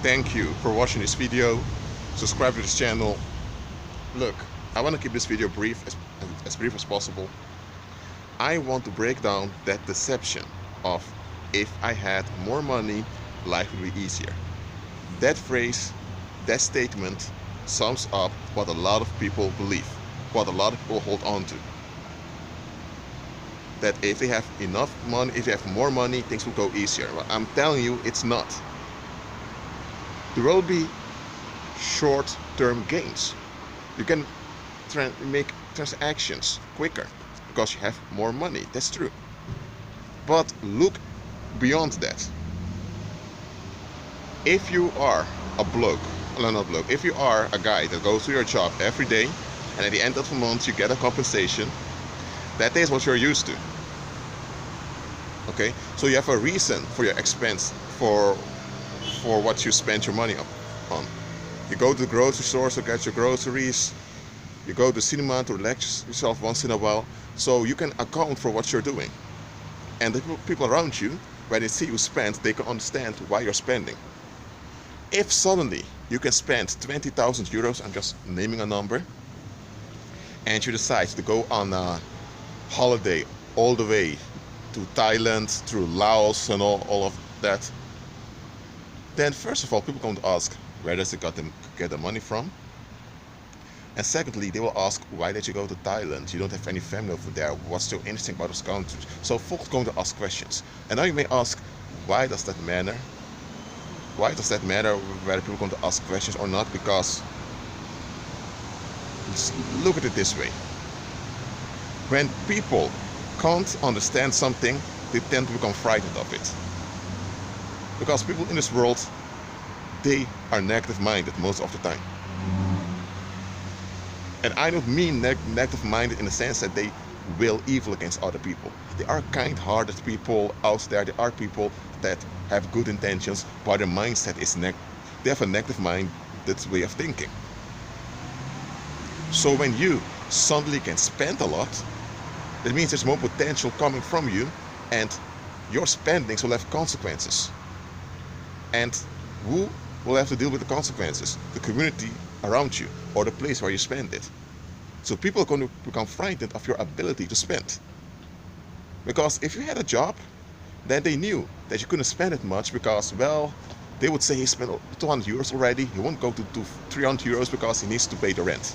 Thank you for watching this video. Subscribe to this channel. Look, I want to keep this video as brief as possible. I want to break down that deception of if I had more money, life would be easier. That phrase, that statement sums up what a lot of people believe, what a lot of people hold on to. That if they have enough money, if they have more money, things will go easier. Well, I'm telling you, it's not. There will be short-term gains. You can make transactions quicker because you have more money. That's true. But look beyond that. If you are a bloke, no, not bloke, if you are a guy that goes to your job every day and at the end of the month you get a compensation, that is what you're used to. Okay? So you have a reason for your expense, for what you spend your money on. You go to the grocery store to get your groceries. You go to the cinema to relax yourself once in a while. So you can account for what you're doing. And the people around you, when they see you spend, they can understand why you're spending. If suddenly you can spend 20,000 euros, I'm just naming a number, and you decide to go on a holiday all the way to Thailand, through Laos and all of that, then first of all, people are going to ask, where does it get the money from? And secondly, they will ask, why did you go to Thailand? You don't have any family over there. What's so interesting about those countries? So folks are going to ask questions. And now you may ask, why does that matter? Why does that matter whether people are going to ask questions or not? Because look at it this way. When people can't understand something, they tend to become frightened of it. Because people in this world, they are negative-minded most of the time. And I don't mean negative-minded in the sense that they will evil against other people. There are kind-hearted people out there. There are people that have good intentions, but their mindset is they have a negative-minded way of thinking. So when you suddenly can spend a lot, that means there's more potential coming from you, and your spendings will have consequences. And who will have to deal with the consequences? The community around you or the place where you spend it. So people are going to become frightened of your ability to spend. Because if you had a job, then they knew that you couldn't spend it much because, well, they would say he spent 200 euros already. He won't go to 300 euros because he needs to pay the rent.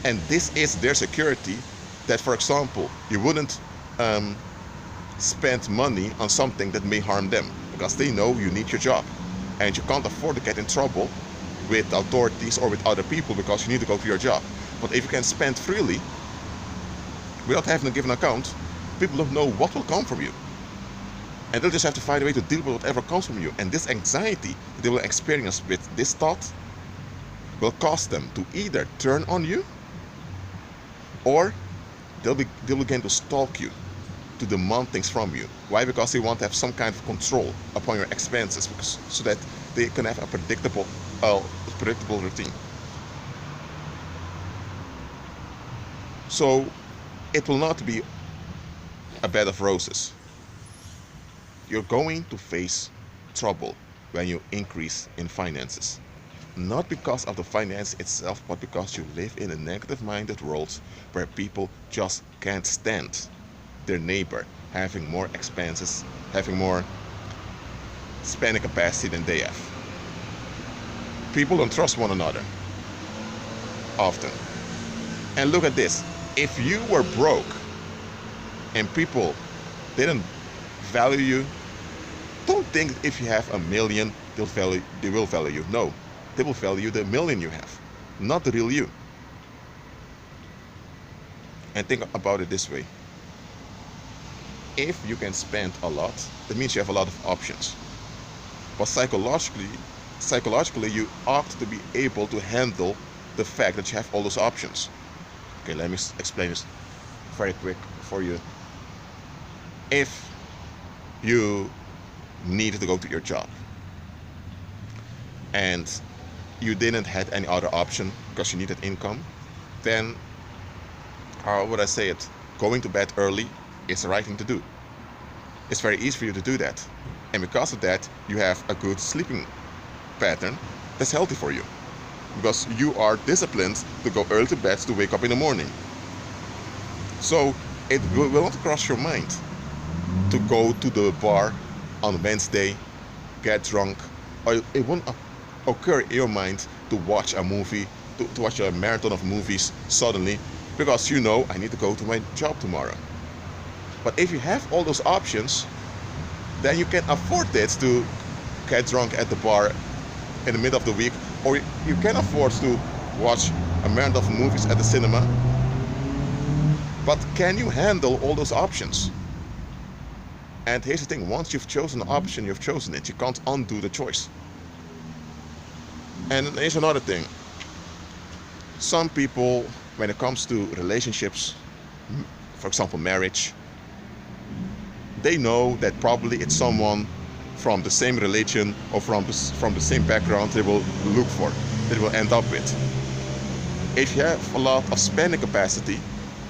And this is their security that, for example, you wouldn't spend money on something that may harm them, because they know you need your job and you can't afford to get in trouble with authorities or with other people because you need to go to your job. But if you can spend freely without having to give an account, people don't know what will come from you, and they'll just have to find a way to deal with whatever comes from you. And this anxiety that they will experience with this thought will cause them to either turn on you, or they'll begin to stalk you, to demand things from you. Why? Because they want to have some kind of control upon your expenses, so that they can have a predictable routine. So it will not be a bed of roses. You're going to face trouble when you increase in finances. Not because of the finance itself, but because you live in a negative-minded world where people just can't stand their neighbor having more expenses, having more spending capacity than they have. People don't trust one another often. And look at this. If you were broke and people didn't value you, don't think if you have a million, they will value you. No, they will value the million you have, not the real you. And think about it this way. If you can spend a lot, that means you have a lot of options. But psychologically, you ought to be able to handle the fact that you have all those options. Okay, let me explain this very quick for you. If you needed to go to your job and you didn't have any other option because you needed income, then how would I say it? Going to bed early is the right thing to do. It's very easy for you to do that. And because of that, you have a good sleeping pattern that's healthy for you, because you are disciplined to go early to bed to wake up in the morning. So it will not cross your mind to go to the bar on Wednesday, get drunk, or it won't occur in your mind to watch a movie, to watch a marathon of movies suddenly, because you know, I need to go to my job tomorrow. But if you have all those options, then you can afford it to get drunk at the bar in the middle of the week, or you can afford to watch a marathon of movies at the cinema. But can you handle all those options? And here's the thing, once you've chosen an option, you've chosen it. You can't undo the choice. And here's another thing. Some people, when it comes to relationships, for example marriage, they know that probably it's someone from the same religion or from the same background they will look for, they will end up with. If you have a lot of spending capacity,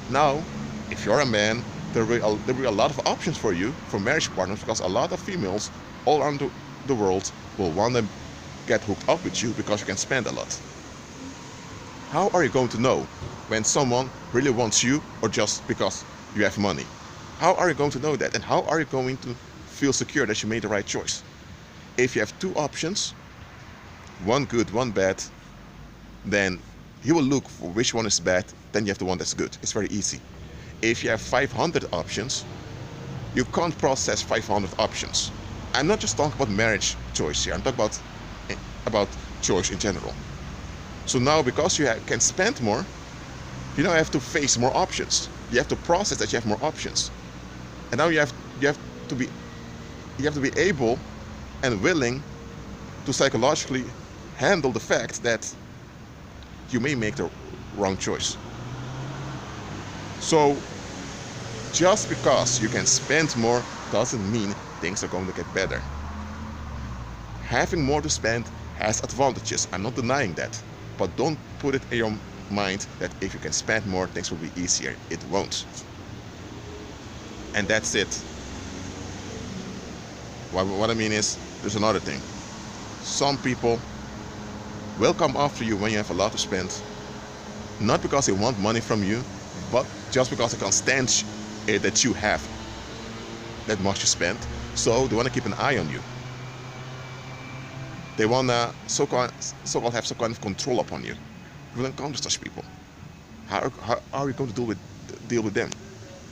now, if you're a man, there will be a lot of options for you for marriage partners, because a lot of females all around the world will want to get hooked up with you because you can spend a lot. How are you going to know when someone really wants you or just because you have money? How are you going to know that? And how are you going to feel secure that you made the right choice? If you have two options, one good, one bad, then he will look for which one is bad, then you have the one that's good. It's very easy. If you have 500 options, you can't process 500 options. I'm not just talking about marriage choice here, I'm talking about choice in general. So now, because you can spend more, you now have to face more options. You have to process that you have more options. And now you have to be able and willing to psychologically handle the fact that you may make the wrong choice. So just because you can spend more doesn't mean things are going to get better. Having more to spend has advantages, I'm not denying that, but don't put it in your mind that if you can spend more, things will be easier. It won't. And that's it. What I mean is, there's another thing. Some people will come after you when you have a lot to spend, not because they want money from you, but just because they can't stand it that you have that much to spend. So they want to keep an eye on you. They want to so-called have some kind of control upon you. You will encounter such people. How are you going to deal with them?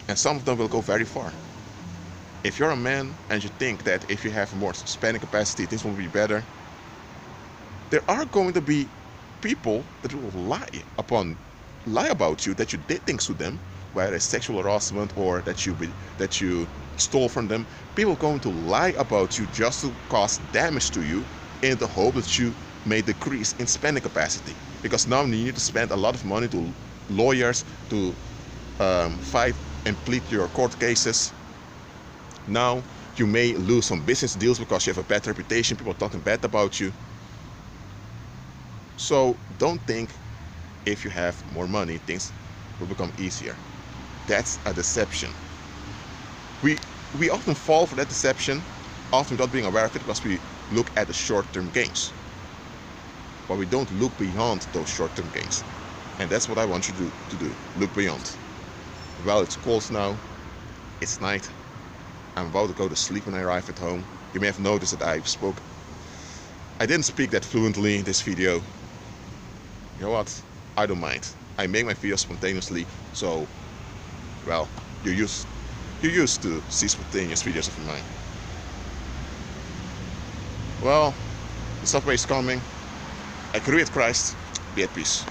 And some of them will go very far. If you're a man and you think that if you have more spending capacity, things will be better, there are going to be people that will lie about you, that you did things to them, whether it's sexual harassment or that you stole from them. People are going to lie about you just to cause damage to you, in the hope that you may decrease in spending capacity. Because now you need to spend a lot of money to lawyers to fight and plead your court cases. Now you may lose some business deals because you have a bad reputation, people are talking bad about you. So don't think if you have more money, things will become easier. That's a deception. We often fall for that deception, often without being aware of it, because we look at the short-term gains. But we don't look beyond those short-term gains. And that's what I want you to do. Look beyond. Well, it's cold now. It's night. I'm about to go to sleep when I arrive at home. You may have noticed that I didn't speak that fluently in this video. You know what? I don't mind. I make my videos spontaneously, so, well, you're used to see spontaneous videos of mine. Well, the subway is coming. I agree with Christ. Be at peace.